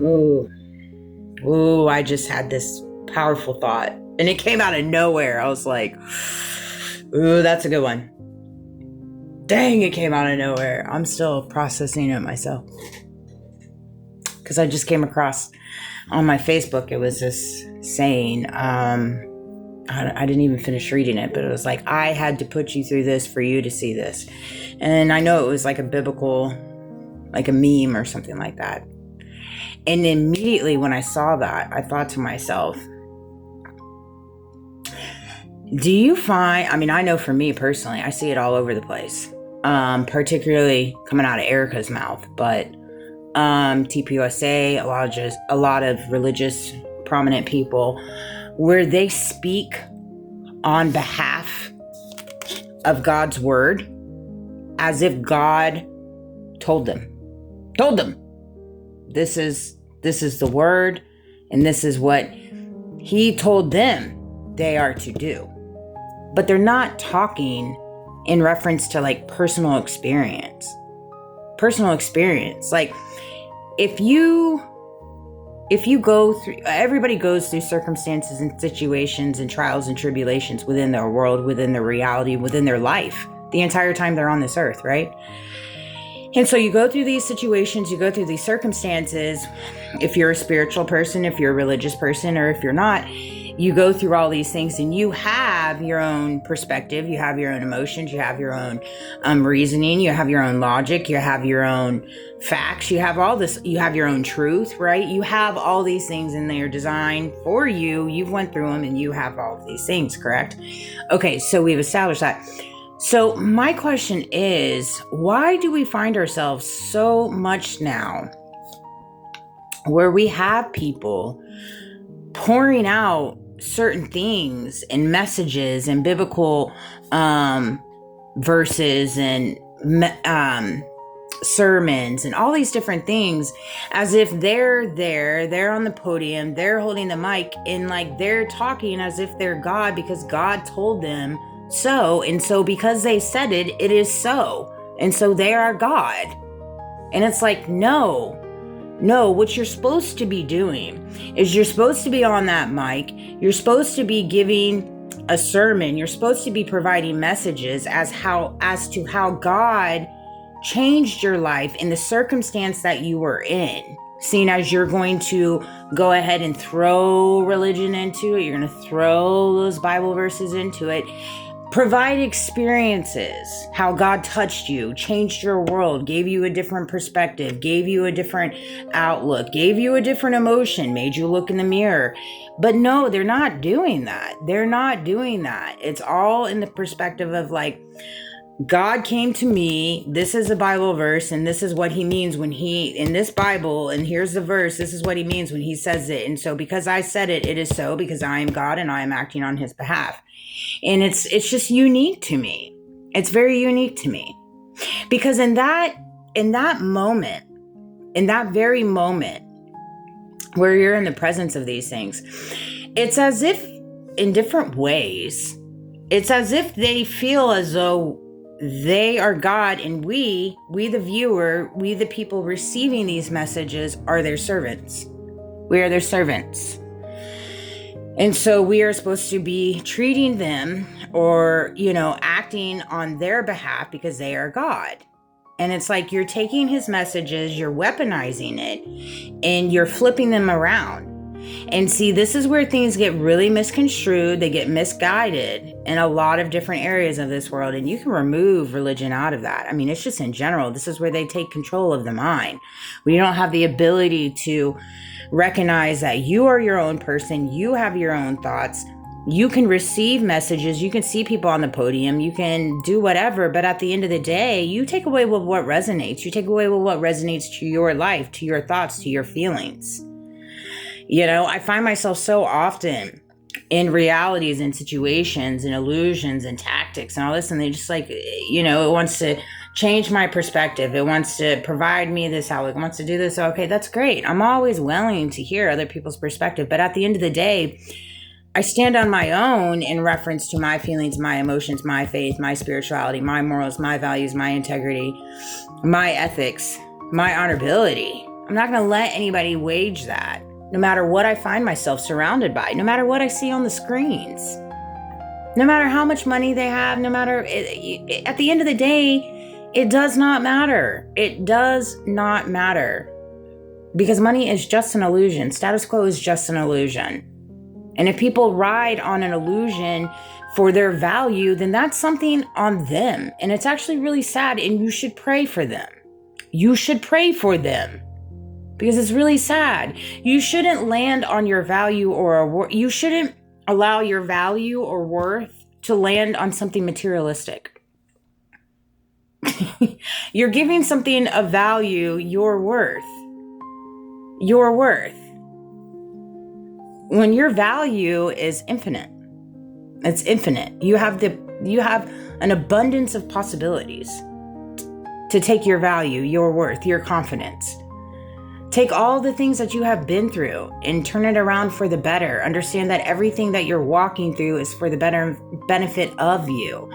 Ooh, ooh, I just had this powerful thought and it came out of nowhere. I was like, ooh, that's a good one. Dang, it came out of nowhere. I'm still processing it myself. Because I just came across on my Facebook, it was this saying, I didn't even finish reading it, but it was like, I had to put you through this for you to see this. And I know it was like a biblical, like a meme or something like that. And immediately when I saw that, I thought to myself, do you find, I mean, I know for me personally, I see it all over the place, particularly coming out of Erica's mouth, but TPUSA, a lot of religious prominent people, where they speak on behalf of God's word as if God told them, this is the word, and this is what he told them they are to do. But they're not talking in reference to like personal experience. Like if you go through, everybody goes through circumstances and situations and trials and tribulations within their world, within their reality, within their life, the entire time they're on this earth, right? And so you go through these situations, you go through these circumstances. If you're a spiritual person, if you're a religious person, or if you're not, you go through all these things and you have your own perspective, you have your own emotions, you have your own reasoning, you have your own logic, you have your own facts, you have all this, you have your own truth, right? You have all these things and they are designed for you. You've went through them and you have all of these things, correct? Okay, so we've established that. So my question is, why do we find ourselves so much now where we have people pouring out certain things and messages and biblical verses and sermons and all these different things as if they're on the podium, they're holding the mic, and like they're talking as if they're God because God told them so, and so because they said it, it is so, and so they are God. And it's like, no, what you're supposed to be doing is you're supposed to be on that mic, you're supposed to be giving a sermon, you're supposed to be providing messages as to how God changed your life in the circumstance that you were in. Seeing as you're going to go ahead and throw religion into it, you're going to throw those Bible verses into it. Provide experiences, how God touched you, changed your world, gave you a different perspective, gave you a different outlook, gave you a different emotion, made you look in the mirror. But no, they're not doing that. It's all in the perspective of like, God came to me, this is a Bible verse, and this is what he means when in this Bible, and here's the verse, this is what he means when he says it. And so because I said it, it is so, because I am God and I am acting on his behalf. And it's just unique to me. It's very unique to me. Because in that moment, in that very moment where you're in the presence of these things, it's as if in different ways, it's as if they feel as though they are God, and we the viewer, we the people receiving these messages are their servants. We are their servants. And so we are supposed to be treating them or, acting on their behalf because they are God. And it's like you're taking his messages, you're weaponizing it, and you're flipping them around. And see, this is where things get really misconstrued. They get misguided in a lot of different areas of this world. And you can remove religion out of that. I mean, it's just in general. This is where they take control of the mind. We don't have the ability to recognize that you are your own person. You have your own thoughts. You can receive messages. You can see people on the podium. You can do whatever. But at the end of the day, you take away with what resonates. You take away with what resonates to your life, to your thoughts, to your feelings. I find myself so often in realities and situations and illusions and tactics and all this, and they just like, it wants to change my perspective. It wants to provide me this outlook. It wants to do this. Okay, that's great. I'm always willing to hear other people's perspective. But at the end of the day, I stand on my own in reference to my feelings, my emotions, my faith, my spirituality, my morals, my values, my integrity, my ethics, my honorability. I'm not going to let anybody wage that, no matter what I find myself surrounded by, no matter what I see on the screens, no matter how much money they have, no matter, at the end of the day, it does not matter. It does not matter. Because money is just an illusion. Status quo is just an illusion. And if people ride on an illusion for their value, then that's something on them. And it's actually really sad, and you should pray for them. You should pray for them. Because it's really sad. You shouldn't land on your value or you shouldn't allow your value or worth to land on something materialistic. You're giving something of value your worth. Your worth. When your value is infinite. It's infinite. You have an abundance of possibilities to take your value, your worth, your confidence. Take all the things that you have been through and turn it around for the better. Understand that everything that you're walking through is for the better benefit of you.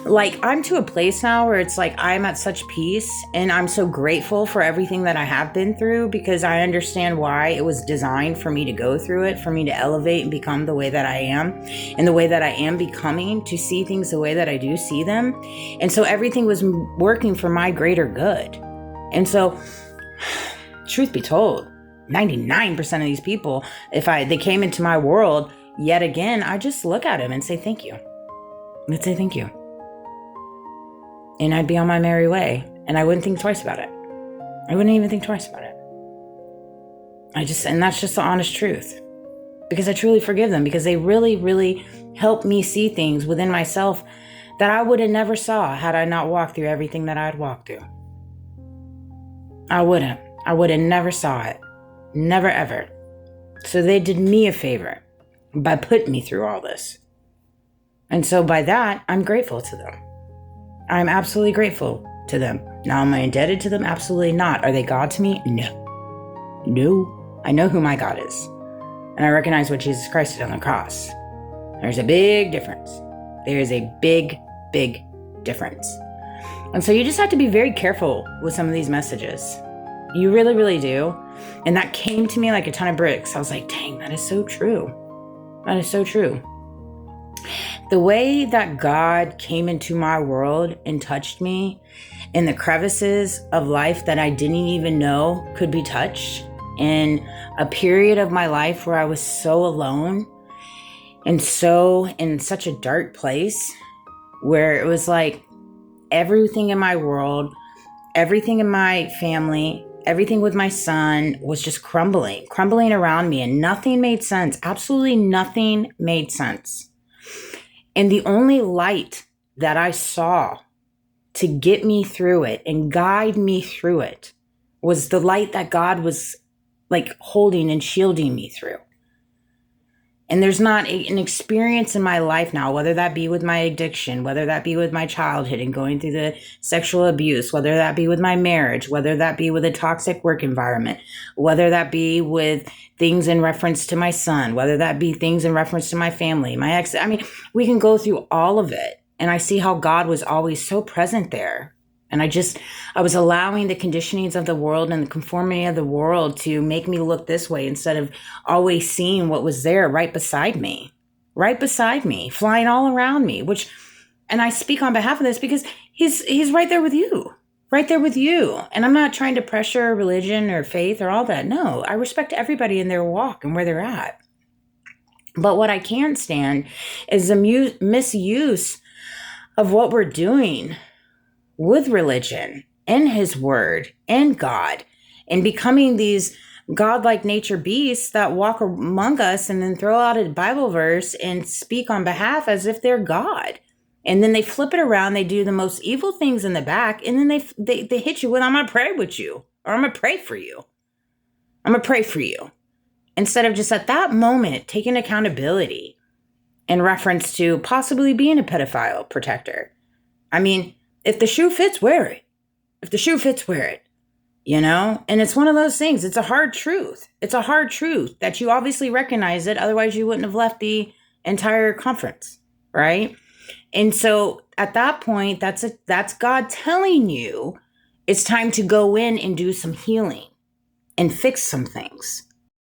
Like, I'm to a place now where it's like I'm at such peace, and I'm so grateful for everything that I have been through, because I understand why it was designed for me to go through it, for me to elevate and become the way that I am, and the way that I am becoming, to see things the way that I do see them. And so everything was working for my greater good. And so, truth be told, 99% of these people, they came into my world yet again, I just look at them and say thank you. I'd say thank you. And I'd be on my merry way, and I wouldn't think twice about it. I wouldn't even think twice about it. And that's just the honest truth. Because I truly forgive them, because they really, really helped me see things within myself that I would have never saw had I not walked through everything that I'd walked through. I would have never saw it. Never, ever. So they did me a favor by putting me through all this. And so by that, I'm grateful to them. I'm absolutely grateful to them. Now, am I indebted to them? Absolutely not. Are they God to me? No. No. I know who my God is. And I recognize what Jesus Christ did on the cross. There's a big difference. There is a big, big difference. And so you just have to be very careful with some of these messages. You really, really do. And that came to me like a ton of bricks. I was like, dang, that is so true. That is so true. The way that God came into my world and touched me in the crevices of life that I didn't even know could be touched, in a period of my life where I was so alone and so in such a dark place, where it was like everything in my world, everything in my family, everything with my son was just crumbling around me, and nothing made sense. Absolutely nothing made sense. And the only light that I saw to get me through it and guide me through it was the light that God was like holding and shielding me through. And there's not an experience in my life now, whether that be with my addiction, whether that be with my childhood and going through the sexual abuse, whether that be with my marriage, whether that be with a toxic work environment, whether that be with things in reference to my son, whether that be things in reference to my family, my ex. I mean, we can go through all of it. And I see how God was always so present there. And I was allowing the conditionings of the world and the conformity of the world to make me look this way, instead of always seeing what was there right beside me, flying all around me, and I speak on behalf of this because he's right there with you, And I'm not trying to pressure religion or faith or all that. No, I respect everybody in their walk and where they're at. But what I can't stand is the misuse of what we're doing with religion and his word and God, and becoming these godlike nature beasts that walk among us and then throw out a Bible verse and speak on behalf as if they're God. And then they flip it around. They do the most evil things in the back. And then they hit you with, I'm going to pray with you, or I'm going to pray for you. I'm going to pray for you. Instead of just at that moment taking accountability in reference to possibly being a pedophile protector. I mean, if the shoe fits, wear it. And it's one of those things. It's a hard truth. That you obviously recognize it. Otherwise, you wouldn't have left the entire conference, right? And so at that point, that's God telling you it's time to go in and do some healing. and fix some things.